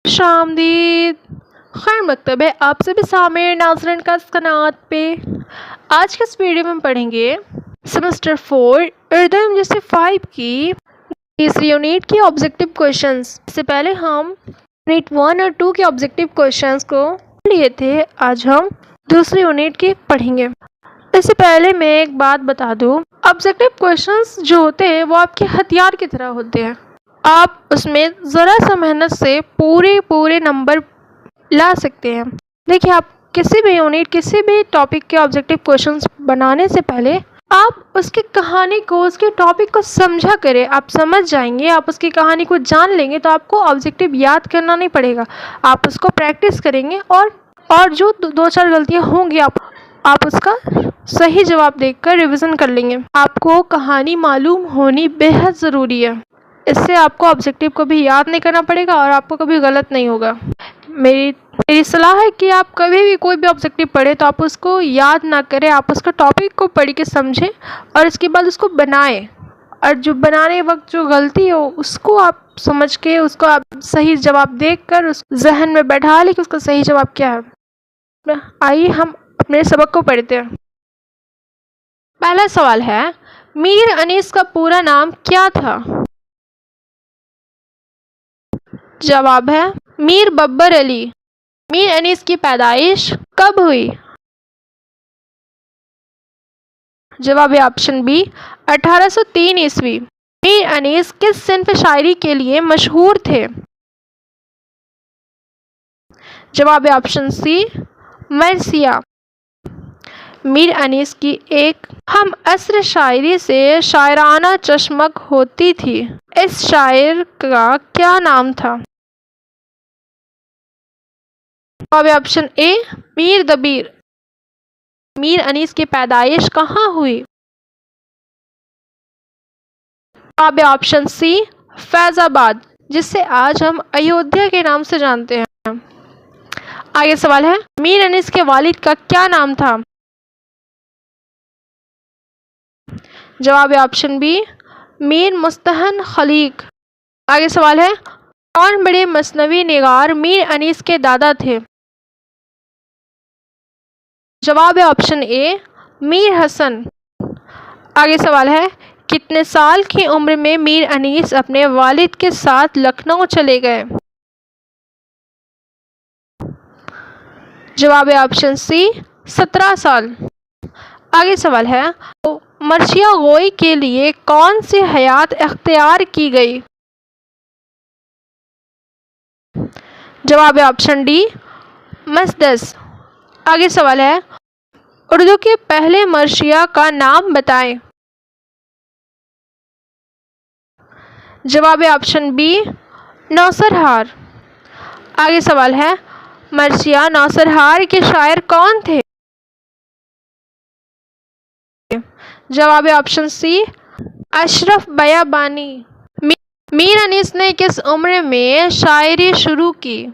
शामदीद। खैर मकतब है आप सभी सामिर नाज़रीन का इस क़नात पे। आज के इस वीडियो में हम पढ़ेंगे सेमेस्टर 4 उर्दू जैसे 5 की तीसरी यूनिट की ऑब्जेक्टिव क्वेश्चंस। इससे पहले हम यूनिट 1 और 2 के ऑब्जेक्टिव क्वेश्चंस को लिए थे, आज हम दूसरी यूनिट की पढ़ेंगे। इससे पहले मैं एक बात बता दूं, ऑब्जेक्टिव क्वेश्चंस जो होते हैं वो आपके हथियार की तरह होते हैं। आप उसमें ज़रा सा मेहनत से पूरे नंबर ला सकते हैं। देखिए, आप किसी भी यूनिट किसी भी टॉपिक के ऑब्जेक्टिव क्वेश्चंस बनाने से पहले आप उसकी कहानी को, उसके टॉपिक को समझा करें। आप समझ जाएंगे, आप उसकी कहानी को जान लेंगे तो आपको ऑब्जेक्टिव याद करना नहीं पड़ेगा। आप उसको प्रैक्टिस करेंगे और जो दो चार गलतियां होंगी आप उसका सही जवाब देखकर रिवीजन कर लेंगे। आपको कहानी मालूम होनी बेहद ज़रूरी है। इससे आपको ऑब्जेक्टिव को भी याद नहीं करना पड़ेगा और आपको कभी गलत नहीं होगा। मेरी सलाह है कि आप कभी भी कोई भी ऑब्जेक्टिव पढ़ें तो आप उसको याद ना करें, आप उसका टॉपिक को पढ़ के समझें और इसके बाद उसको बनाएं। और जो बनाने वक्त जो गलती हो उसको आप समझ के उसको आप सही जवाब देखकर उस जहन में बैठा लें कि उसका सही जवाब क्या है। आइए हम अपने सबक को पढ़ते हैं। पहला सवाल है, मीर अनीस का पूरा नाम क्या था? जवाब है मीर बब्बर अली। मीर अनीस की पैदाइश कब हुई? जवाब है ऑप्शन बी 1803 ईस्वी। मीर अनीस किस सिन्फ शायरी के लिए मशहूर थे? जवाब है ऑप्शन सी मरसिया। मीर अनीस की एक हम असर शायरी से शायराना चशमक होती थी। इस शायर का क्या नाम था? जवाब है ऑप्शन ए मीर दबीर। मीर अनीस की पैदाइश कहाँ हुई? जवाब है ऑप्शन सी फैजाबाद, जिसे आज हम अयोध्या के नाम से जानते हैं। आगे सवाल है, मीर अनीस के वालिद का क्या नाम था? जवाब है ऑप्शन बी मीर मुस्तहन खलीक। आगे सवाल है, कौन बड़े मसनवी निगार मीर अनीस के दादा थे? जवाब है ऑप्शन ए मीर हसन। आगे सवाल है, कितने साल की उम्र में मीर अनीस अपने वालिद के साथ लखनऊ चले गए? जवाब है ऑप्शन सी 17 साल। आगे सवाल है, तो मर्शिया गोई के लिए कौन सी हयात इख्तियार की गई? जवाब है ऑप्शन डी मसदस। आगे सवाल है, उर्दू के पहले मर्शिया का नाम बताएं। जवाब है ऑप्शन बी नौसरहार। आगे सवाल है, मर्शिया नौसरहार के शायर कौन थे? जवाब है ऑप्शन सी अशरफ बयाबानी। मीर अनीस ने किस उम्र में शायरी शुरू की?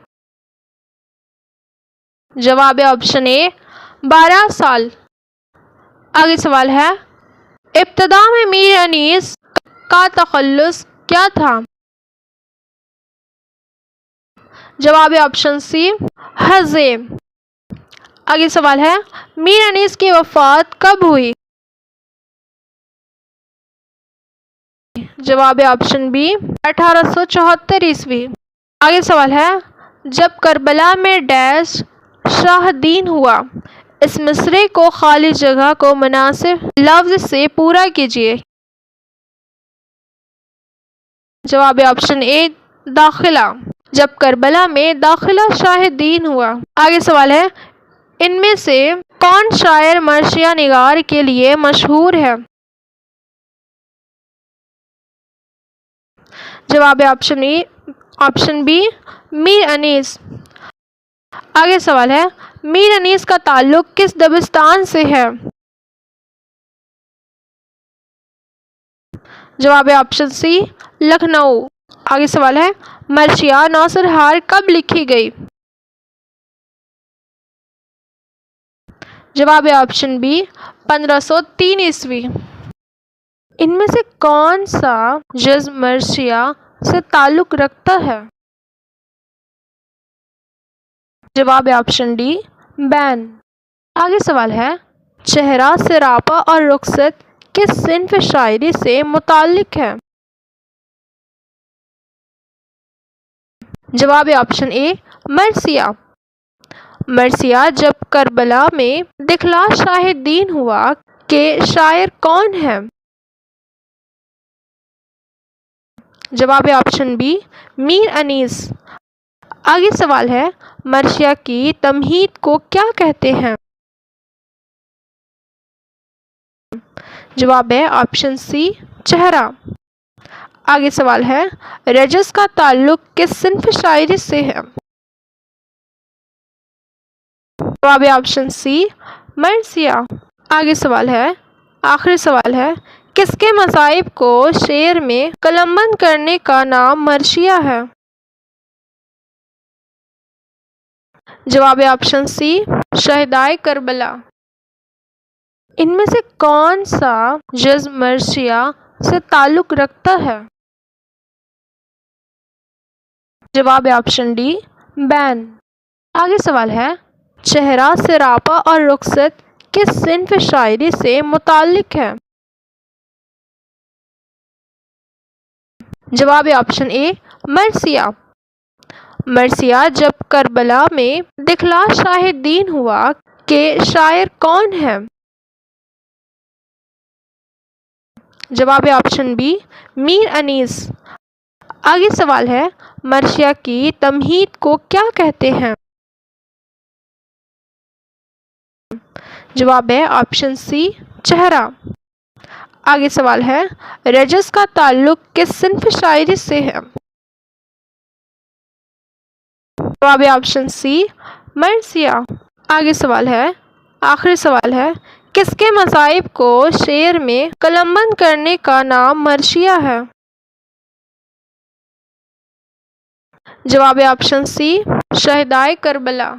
जवाब है ऑप्शन ए 12 साल। आगे सवाल है, इब्तदा में मीर अनीस का तखल्लुस क्या था? जवाब है ऑप्शन सी हज़ेब। आगे सवाल है, मीर अनीस की वफ़ात कब हुई? जवाब है ऑप्शन बी 1874 ईस्वी। आगे सवाल है, जब करबला में डैश शाहदीन हुआ, इस मिसरे को खाली जगह को मुनासिब लफ्ज़ से पूरा कीजिए। जवाब है ऑप्शन ए दाखिला। जब करबला में दाखिला शाहदीन हुआ। आगे सवाल है, इनमें से कौन शायर मर्शिया निगार के लिए मशहूर है? जवाब है ऑप्शन बी मीर अनीस। आगे सवाल है, मीर अनीस का ताल्लुक किस दबिस्तान से है? जवाब है ऑप्शन सी लखनऊ। आगे सवाल है, मर्शिया नौसरहार कब लिखी गई? जवाब है ऑप्शन बी 1503 ईस्वी। इनमें से कौन सा जज्म मर्शिया से ताल्लुक़ रखता है? जवाब है ऑप्शन डी बैन। आगे सवाल है, चेहरा, सरापा और रुखसत किस सिन्फ शायरी से मुताल्लिक है? जवाब है ऑप्शन ए मरसिया। मरसिया जब करबला में दिखला शाहिद दीन हुआ के शायर कौन है? जवाब है ऑप्शन बी मीर अनीस। आगे सवाल है, मरसिया की तमहीद को क्या कहते हैं? जवाब है ऑप्शन सी चेहरा। आगे सवाल है, रजस का ताल्लुक किस सिन्फ शायरी से है? जवाब है ऑप्शन सी मरसिया। आगे सवाल है, आखिरी सवाल है, किसके मज़ाहिब को शेर में कलमबंद करने का नाम मरसिया है? जवाब है ऑप्शन सी शहदाए करबला। इनमें से कौन सा जज्म मरसिया से ताल्लुक रखता है? जवाब है ऑप्शन डी बैन। आगे सवाल है, चेहरा, सरापा और रुखसत किस सिन्फ शायरी से मुताल्लिक है? जवाब है ऑप्शन ए मरसिया। मरसिया जब करबला में दिखला शाहिद दीन हुआ के शायर कौन है? जवाब है ऑप्शन बी मीर अनीस। आगे सवाल है, मरसिया की तमहीद को क्या कहते हैं? जवाब है ऑप्शन सी चेहरा। आगे सवाल है, रजस का ताल्लुक किस सिन्फ शायरी से है? जवाब है ऑप्शन सी मरसिया। आगे सवाल है, आखिरी सवाल है, किसके मज़ाहिब को शेर में कलमबंद करने का नाम मरसिया है? जवाब है ऑप्शन सी शहदाए करबला।